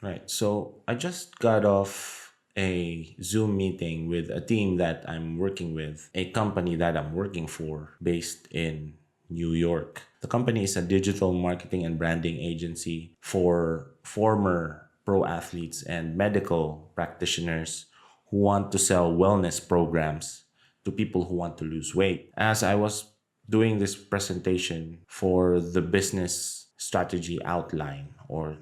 Right. So I just got off a Zoom meeting with a team that I'm working with, a company that I'm working for based in New York. The company is a digital marketing and branding agency for former pro athletes and medical practitioners who want to sell wellness programs to people who want to lose weight. As I was doing this presentation for the business strategy outline, or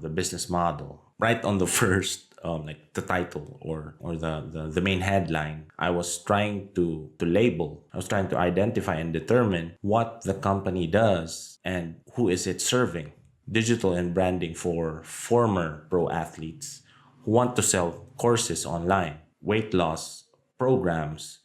the business model, right on the first like the title, or the main headline, I was trying to label, I was trying to identify and determine what the company does and who is it serving. Digital and branding for former pro athletes who want to sell courses online, weight loss programs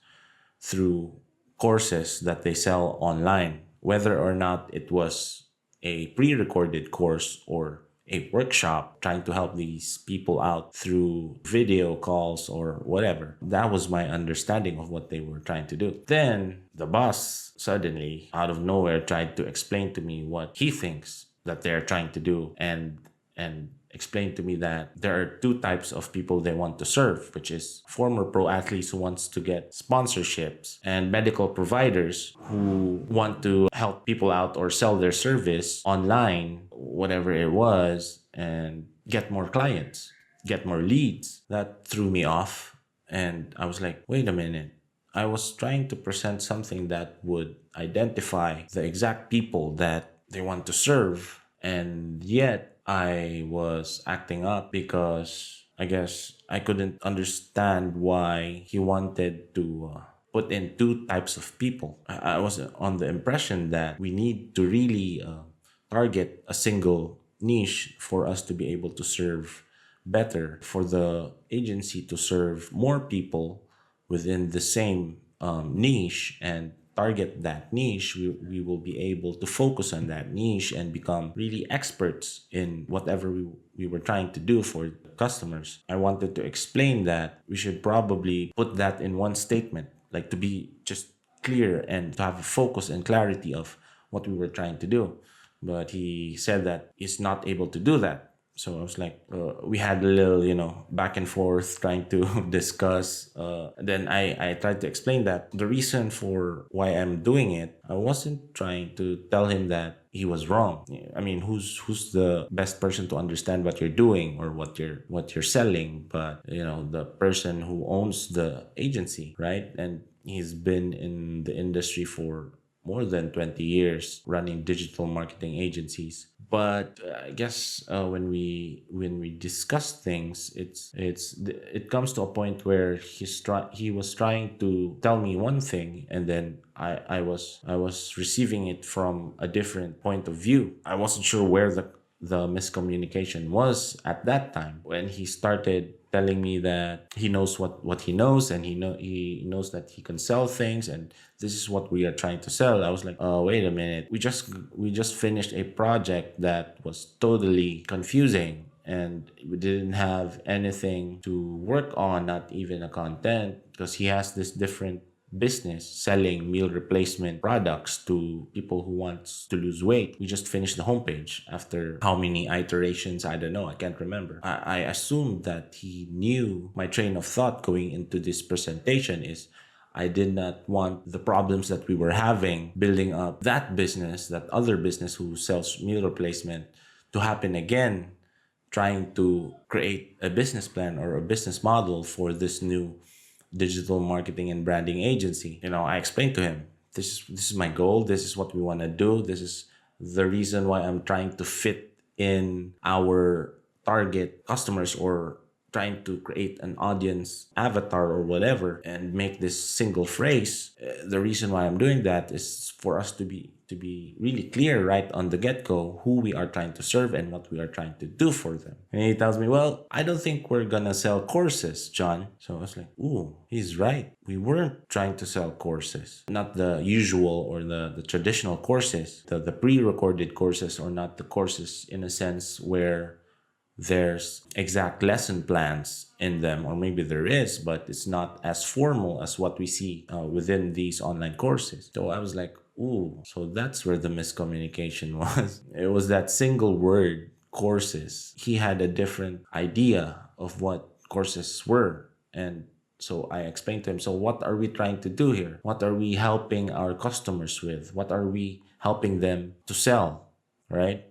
through courses that they sell online, whether or not it was a pre recorded course or a workshop trying to help these people out through video calls or whatever. That was my understanding of what they were trying to do. Then the boss suddenly, out of nowhere, tried to explain to me what he thinks that they're trying to do, and explained to me that there are two types of people they want to serve, which is former pro athletes who wants to get sponsorships, and medical providers who want to help people out or sell their service online, whatever it was, and get more clients, get more leads. That threw me off. And I was like, wait a minute. I was trying to present something that would identify the exact people that they want to serve, and yet I was acting up because I guess I couldn't understand why he wanted to put in two types of people. I was on the impression that we need to really target a single niche for us to be able to serve better, for the agency to serve more people within the same niche and target that niche. We will be able to focus on that niche and become really experts in whatever we were trying to do for customers. I wanted to explain that we should probably put that in one statement, like to be just clear and to have a focus and clarity of what we were trying to do. But he said that he's not able to do that. So I was like, we had a little, back and forth trying to discuss. Then I tried to explain that the reason for why I'm doing it, I wasn't trying to tell him that he was wrong. I mean, who's the best person to understand what you're doing or what you're selling? But the person who owns the agency, right? And he's been in the industry for more than 20 years running digital marketing agencies. But I guess when we discuss things, it comes to a point where he was trying to tell me one thing, and then I was receiving it from a different point of view. I wasn't sure where the miscommunication was at that time when he started telling me that he knows what he knows, and he knows that he can sell things, and this is what we are trying to sell. I was like, oh, wait a minute, we just finished a project that was totally confusing, and we didn't have anything to work on, not even a content, because he has this different business selling meal replacement products to people who wants to lose weight. We just finished the homepage after how many iterations, I don't know, I can't remember. I assumed that he knew my train of thought going into this presentation is I did not want the problems that we were having building up that business, that other business who sells meal replacement, to happen again, trying to create a business plan or a business model for this new digital marketing and branding agency. I explained to him, this is my goal. This is what we want to do. This is the reason why I'm trying to fit in our target customers, or trying to create an audience avatar or whatever, and make this single phrase. The reason why I'm doing that is for us to be really clear right on the get-go who we are trying to serve and what we are trying to do for them. And he tells me, well, I don't think we're gonna sell courses, John. So I was like, ooh, he's right. We weren't trying to sell courses, not the usual or the traditional courses, the pre-recorded courses, or not the courses in a sense where there's exact lesson plans in them, or maybe there is, but it's not as formal as what we see within these online courses. So I was like, ooh, so that's where the miscommunication was. It was that single word, courses. He had a different idea of what courses were. And so I explained to him, so what are we trying to do here? What are we helping our customers with? What are we helping them to sell? Right?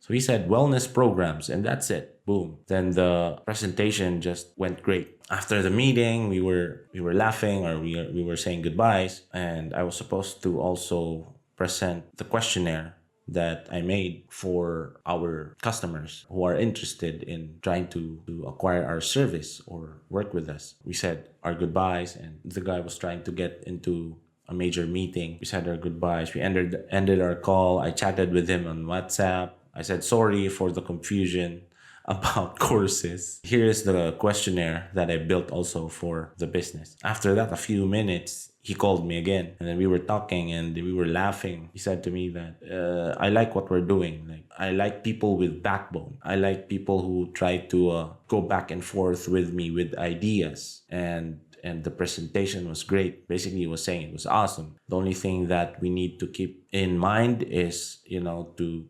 So he said wellness programs, and that's it. Boom. Then the presentation just went great. After the meeting, we were laughing, or we were saying goodbyes, and I was supposed to also present the questionnaire that I made for our customers who are interested in trying to acquire our service or work with us. We said our goodbyes, and the guy was trying to get into a major meeting. We said our goodbyes. We ended our call. I chatted with him on WhatsApp. I said sorry for the confusion about courses. Here is the questionnaire that I built also for the business. After that, a few minutes, he called me again, and then we were talking and we were laughing. He said to me that I like what we're doing. Like, I like people with backbone. I like people who try to go back and forth with me with ideas, and the presentation was great. Basically, he was saying it was awesome. The only thing that we need to keep in mind is, to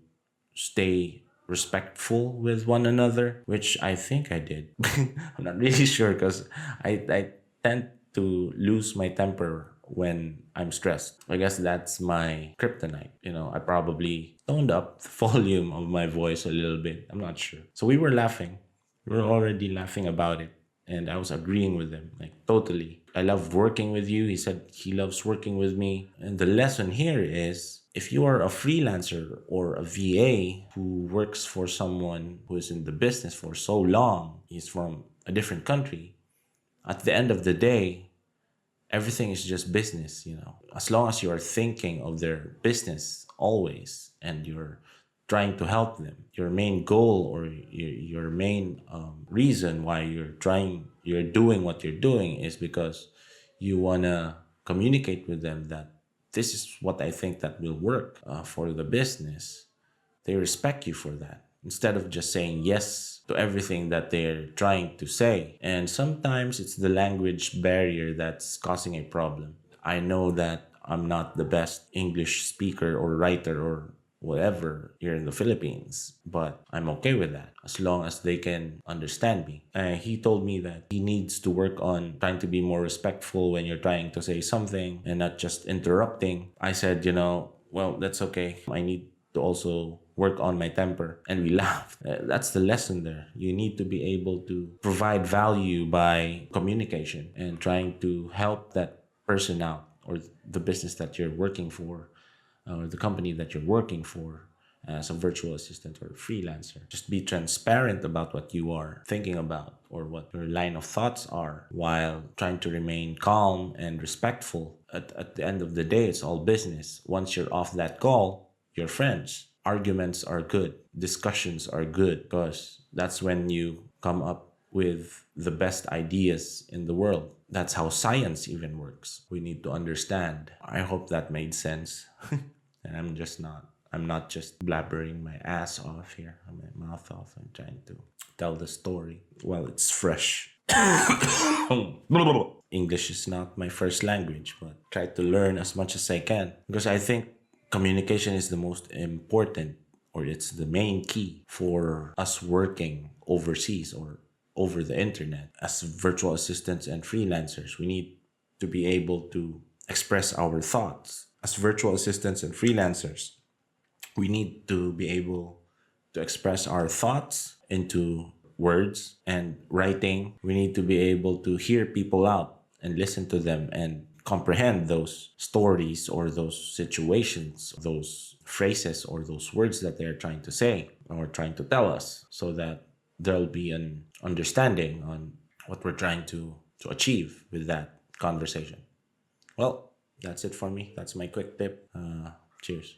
stay respectful with one another, which I think I did. I'm not really sure, because I tend to lose my temper when I'm stressed. I guess that's my kryptonite. I probably toned up the volume of my voice a little bit. I'm not sure. So we were laughing. We were already laughing about it. And I was agreeing with him, like, totally. I love working with you. He said he loves working with me. And the lesson here is, if you are a freelancer or a VA who works for someone who is in the business for so long, he's from a different country, at the end of the day, everything is just business. As long as you are thinking of their business always, and you're trying to help them, your main goal, or your main reason why you're doing what you're doing, is because you want to communicate with them that this is what I think that will work for the business. They respect you for that, instead of just saying yes to everything that they're trying to say. And sometimes it's the language barrier that's causing a problem. I know that I'm not the best English speaker or writer or whatever here in the Philippines, but I'm okay with that as long as they can understand me. And he told me that he needs to work on trying to be more respectful when you're trying to say something and not just interrupting. I said, well, that's okay. I need to also work on my temper. And we laughed. That's the lesson there. You need to be able to provide value by communication and trying to help that person out, or the business that you're working for, or the company that you're working for, as a virtual assistant or a freelancer. Just be transparent about what you are thinking about, or what your line of thoughts are, while trying to remain calm and respectful. At the end of the day, it's all business. Once you're off that call, you're friends. Arguments are good. Discussions are good, because that's when you come up with the best ideas in the world. That's how science even works. We need to understand. I hope that made sense. And I'm not just blabbering my ass off here, my mouth off. I'm trying to tell the story while it's fresh. English is not my first language, but try to learn as much as I can, because I think communication is the most important, or it's the main key for us working overseas or over the internet as virtual assistants and freelancers. We need to be able to express our thoughts. As virtual assistants and freelancers, we need to be able to express our thoughts into words and writing. We need to be able to hear people out and listen to them and comprehend those stories or those situations, those phrases or those words that they're trying to say or trying to tell us, so that there'll be an understanding on what we're trying to achieve with that conversation. Well, that's it for me. That's my quick tip. Cheers.